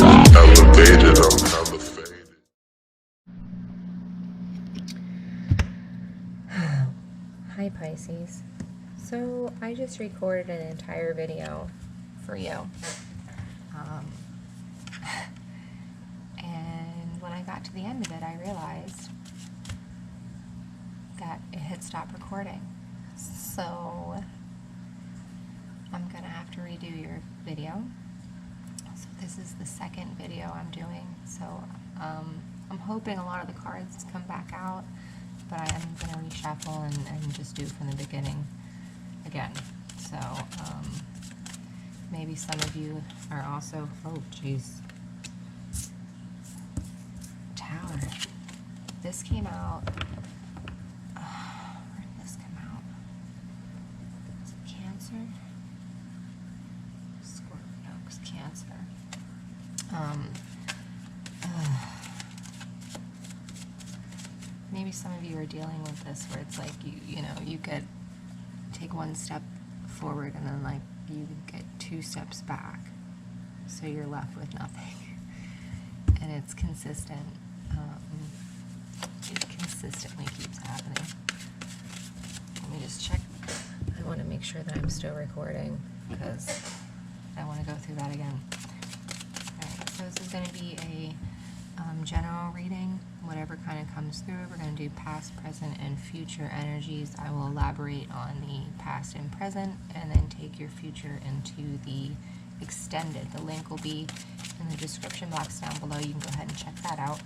elevated, I'm hella faded. Hi Pisces. So I just recorded an entire video for you. And when I got to the end of it, I realized that it had stopped recording. So I'm gonna have to redo your video. So this is the second video I'm doing. So I'm hoping a lot of the cards come back out, but I am gonna reshuffle and just do from the beginning again. So maybe some of you are also, oh geez, Tower. This came out, where did this come out? Is it Cancer? Scorpio, it's Cancer. Maybe some of you are dealing with this where it's like you know, you could take one step forward and then like you get 2 steps back. So you're left with nothing. And it's consistent. It consistently keeps happening. Let me just check. I want to make sure that I'm still recording because I want to go through that again. Alright, so this is going to be a general reading, whatever kind of comes through. We're going to do past, present, and future energies. I will elaborate on the past and present and then take your future into the extended. The link will be in the description box down below. You can go ahead and check that out.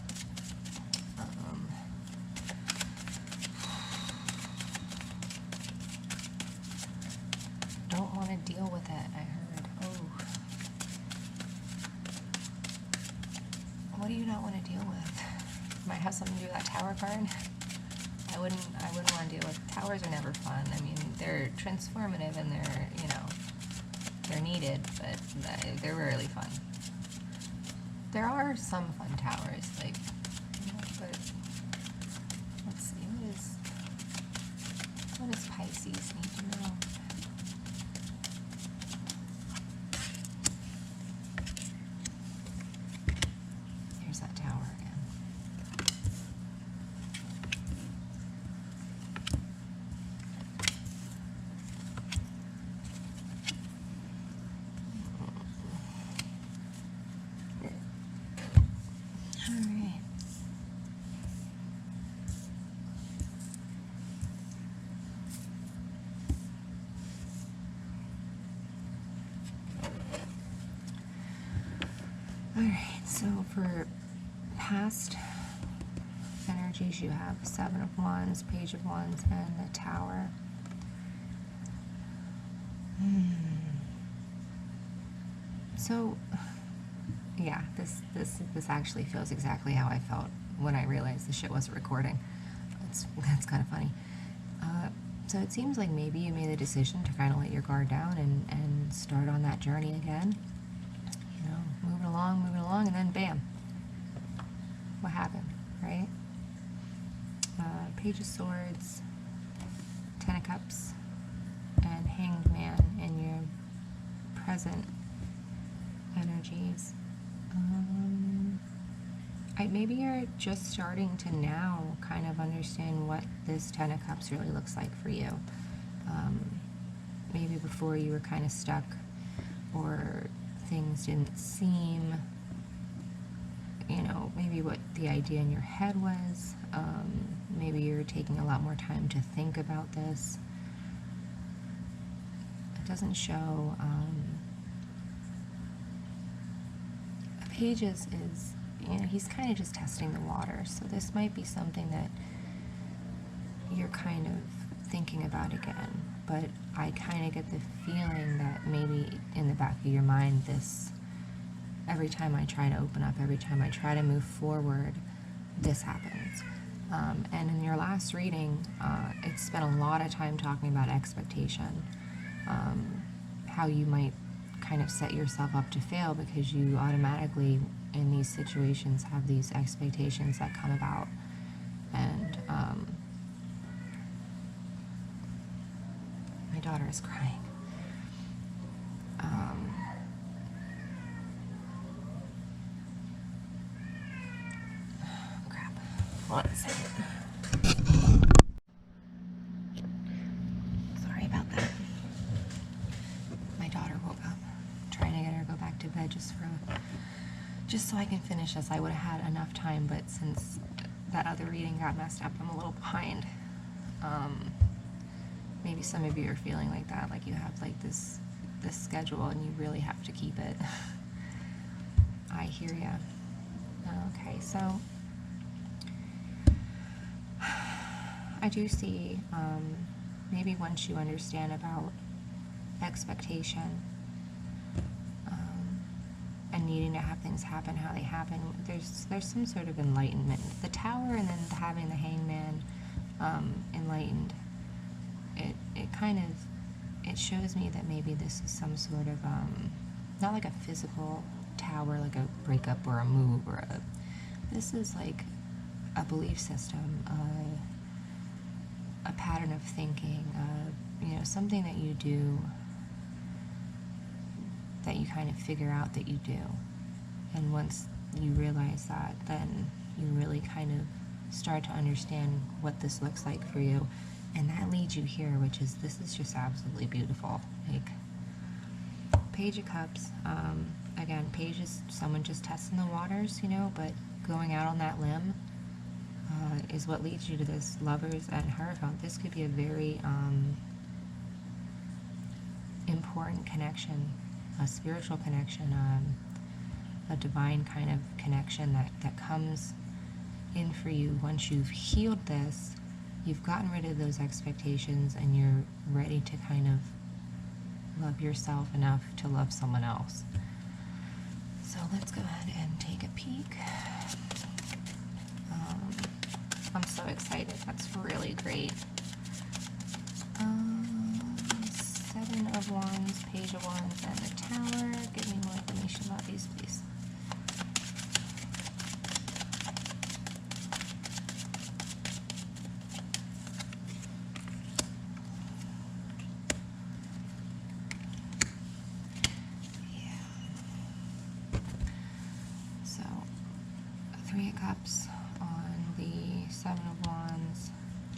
Don't want to deal with it, I heard. Oh. What do you not want to deal with? Might have something to do with that Tower card. I wouldn't want to deal with towers. Are never fun. I mean, they're transformative and they're, you know, they're needed, but they're rarely fun. There are some fun towers, like, you know, but let's see, what does Pisces need to know? Here's that tower again. Alright, so for past energies, you have 7 of Wands, Page of Wands, and the Tower. So, yeah, this actually feels exactly how I felt when I realized the shit wasn't recording. That's kind of funny. So it seems like maybe you made the decision to kind of let your guard down and start on that journey again. You know, moving along, and then bam. What happened, right? Page of Swords, 10 of Cups, and Hanged Man in your present energies. Maybe you're just starting to now kind of understand what this 10 of Cups really looks like for you. Maybe before you were kind of stuck, or things didn't seem, you know, maybe what the idea in your head was. Maybe you're taking a lot more time to think about this. It doesn't show. Pages is, you know, he's kind of just testing the water. So this might be something that you're kind of thinking about again. But I kind of get the feeling that maybe in the back of your mind, this, every time I try to open up, every time I try to move forward, this happens. And in your last reading, it spent a lot of time talking about expectation, how you might kind of set yourself up to fail because you automatically in these situations have these expectations that come about. And my daughter is crying. just so I can finish this. I would have had enough time, but since that other reading got messed up, I'm a little behind. Maybe some of you are feeling like that, like you have like this schedule and you really have to keep it. I hear ya. Okay, so I do see, maybe once you understand about expectation, and needing to have things happen how they happen, there's some sort of enlightenment. The Tower and then having the Hangman enlightened, it kind of, it shows me that maybe this is some sort of, not like a physical tower, like a breakup or a move, or this is like a belief system, a pattern of thinking, you know, something that you do, that you kind of figure out that you do. And once you realize that, then you really kind of start to understand what this looks like for you. And that leads you here, which is, this is just absolutely beautiful. Like, Page of Cups, again, Page is someone just testing the waters, you know, but going out on that limb is what leads you to this Lovers and Hierophant. This could be a very important connection, a spiritual connection, a divine kind of connection that comes in for you once you've healed this. You've gotten rid of those expectations and you're ready to kind of love yourself enough to love someone else. So let's go ahead and take a peek. I'm so excited. That's really great. Seven of Wands, Page of Wands, and the Tower. Give me more information about these, please. So, Three of Cups on the Seven of Wands,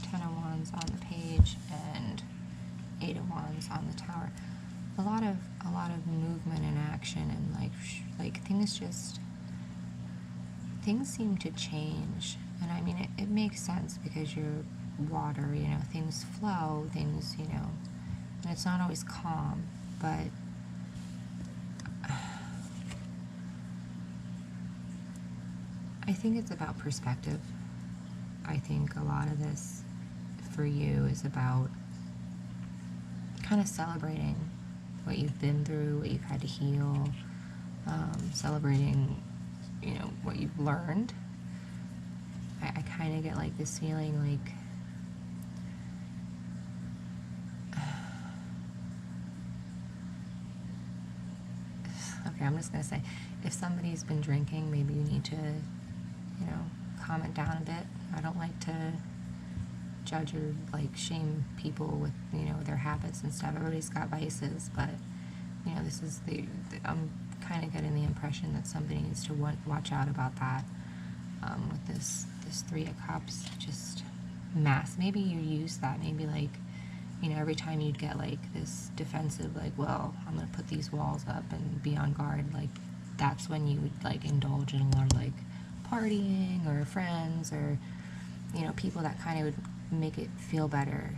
Ten of Wands on the Page, and Eight of Wands on the Tower. A lot of movement and action, and like things seem to change. And I mean, it makes sense because you're water, you know, things flow, things, you know, and it's not always calm, but I think it's about perspective. I think a lot of this for you is about kind of celebrating what you've been through, what you've had to heal, celebrating, you know, what you've learned. I kind of get like this feeling like okay, I'm just gonna say, if somebody's been drinking, maybe you need to, you know, calm it down a bit. I don't like to judge or like shame people with, you know, their habits and stuff. Everybody's got vices, but you know, this is I'm kind of getting the impression that somebody needs to watch out about that. With this Three of Cups, just maybe you use that, maybe like, you know, every time you'd get like this defensive, like, well, I'm gonna put these walls up and be on guard, like that's when you would like indulge in a lot of like partying or friends or, you know, people that kind of would make it feel better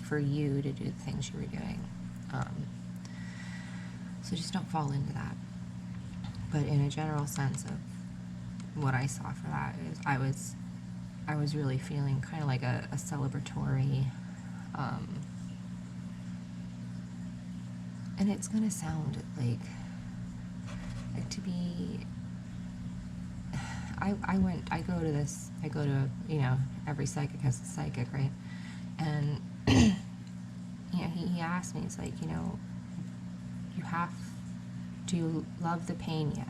for you to do the things you were doing. So just don't fall into that. But in a general sense of what I saw for that is I was really feeling kind of like a celebratory, and it's gonna sound like to be, I go to, you know, every psychic has a psychic, right? And, you know, he asked me, it's like, you know, do you love the pain yet?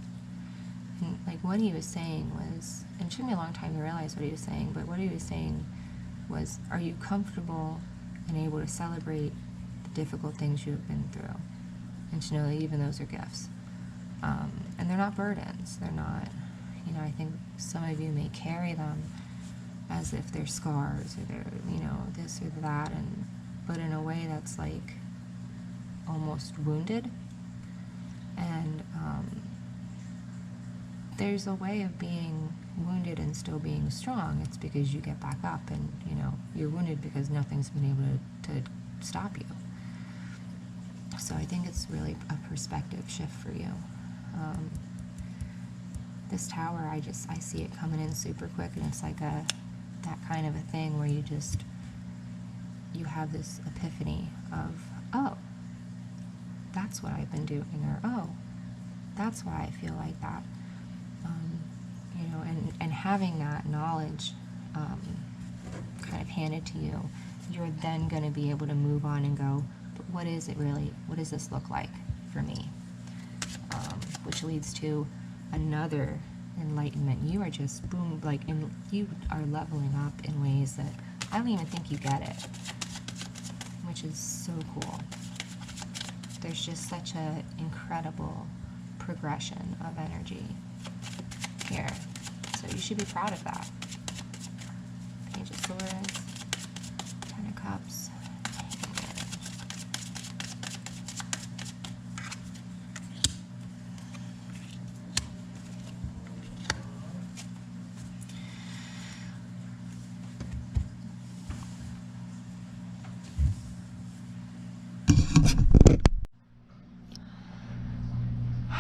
And, like, what he was saying was, and it took me a long time to realize what he was saying, but what he was saying was, are you comfortable and able to celebrate the difficult things you have been through? And to know that even those are gifts. And they're not burdens. They're not, you know, I think some of you may carry them as if they're scars or they're, you know, this or that, but in a way that's like almost wounded. And there's a way of being wounded and still being strong. It's because you get back up, and you know you're wounded because nothing's been able to stop you. So I think it's really a perspective shift for you. This tower, I see it coming in super quick, and it's like that kind of a thing where you have this epiphany of, oh, that's what I've been doing, or oh, that's why I feel like that. You know, and having that knowledge kind of handed to you, you're then going to be able to move on and go, but what is it really? What does this look like for me? Which leads to another enlightenment. You are just, boom, you are leveling up in ways that I don't even think you get it, which is so cool. There's just such an incredible progression of energy here. So you should be proud of that. Page of Swords, Ten of Cups.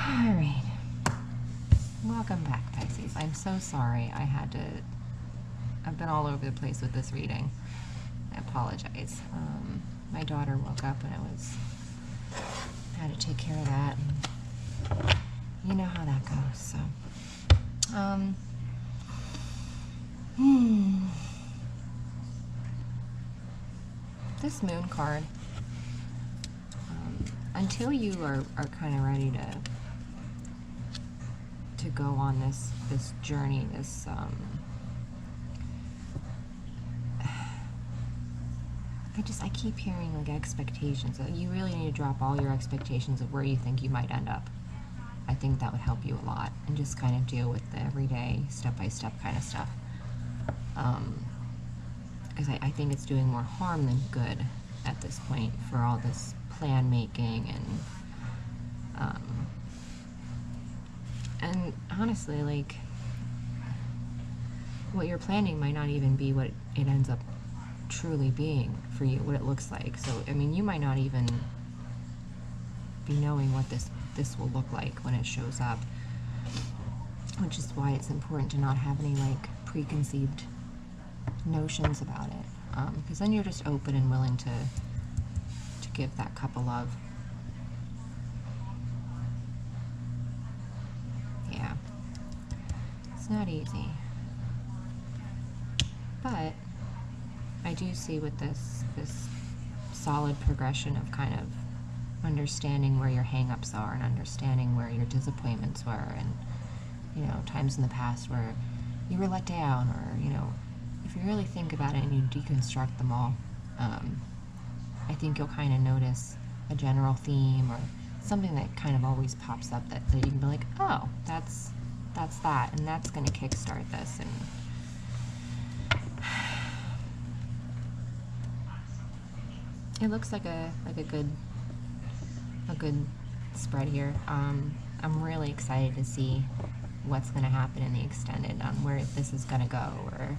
Alright. Welcome back, Pisces. I'm so sorry I've been all over the place with this reading. I apologize. My daughter woke up and I had to take care of that. And you know how that goes, so. This Moon card, until you are kind of ready to go on this journey, I keep hearing like expectations. You really need to drop all your expectations of where you think you might end up. I think that would help you a lot, and just kind of deal with the everyday, step-by-step kind of stuff. Because I think it's doing more harm than good at this point for all this plan making and honestly, like, what you're planning might not even be what it ends up truly being for you, what it looks like. So, I mean, you might not even be knowing what this will look like when it shows up, which is why it's important to not have any, like, preconceived notions about it, because then you're just open and willing to give that cup of love. Yeah, it's not easy, but I do see with this solid progression of kind of understanding where your hang-ups are and understanding where your disappointments were, and, you know, times in the past where you were let down, or, you know, if you really think about it and you deconstruct them all, I think you'll kind of notice a general theme or something that kind of always pops up that you can be like, oh, that's that, and that's going to kickstart this. And it looks like a good spread here. I'm really excited to see what's going to happen in the extended, on where this is going to go, or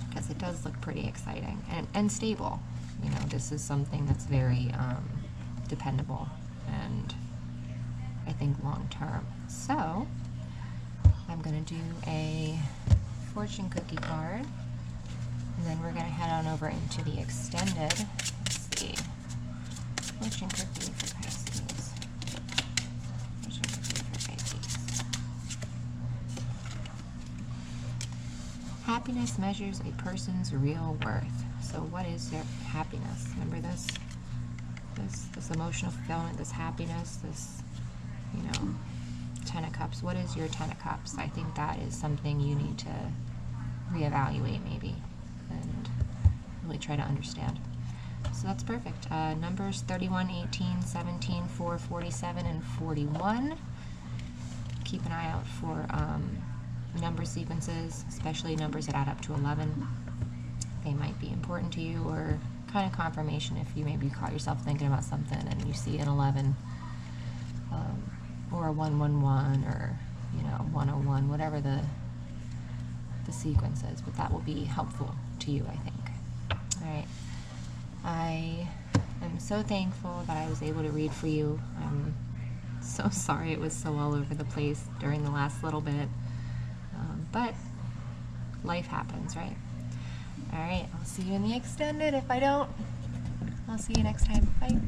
because it does look pretty exciting and stable. You know, this is something that's very dependable, and I think long term. So I'm going to do a fortune cookie card, and then we're going to head on over into the extended. Let's see. Fortune cookie for Pisces. Fortune cookie for Pisces. Happiness measures a person's real worth. So what is their happiness? Remember this emotional fulfillment, this happiness, this, you know, Ten of Cups. What is your Ten of Cups? I think that is something you need to reevaluate maybe and really try to understand. So that's perfect. Numbers 31, 18, 17, 4, 47, and 41. Keep an eye out for number sequences, especially numbers that add up to 11. They might be important to you, or kind of confirmation if you maybe caught yourself thinking about something and you see an 11. or a 111, or, you know, 101, whatever the sequence is, but that will be helpful to you, I think. All right. I am so thankful that I was able to read for you. I'm so sorry it was so all over the place during the last little bit, but life happens, right? All right, I'll see you in the extended. If I don't, I'll see you next time. Bye.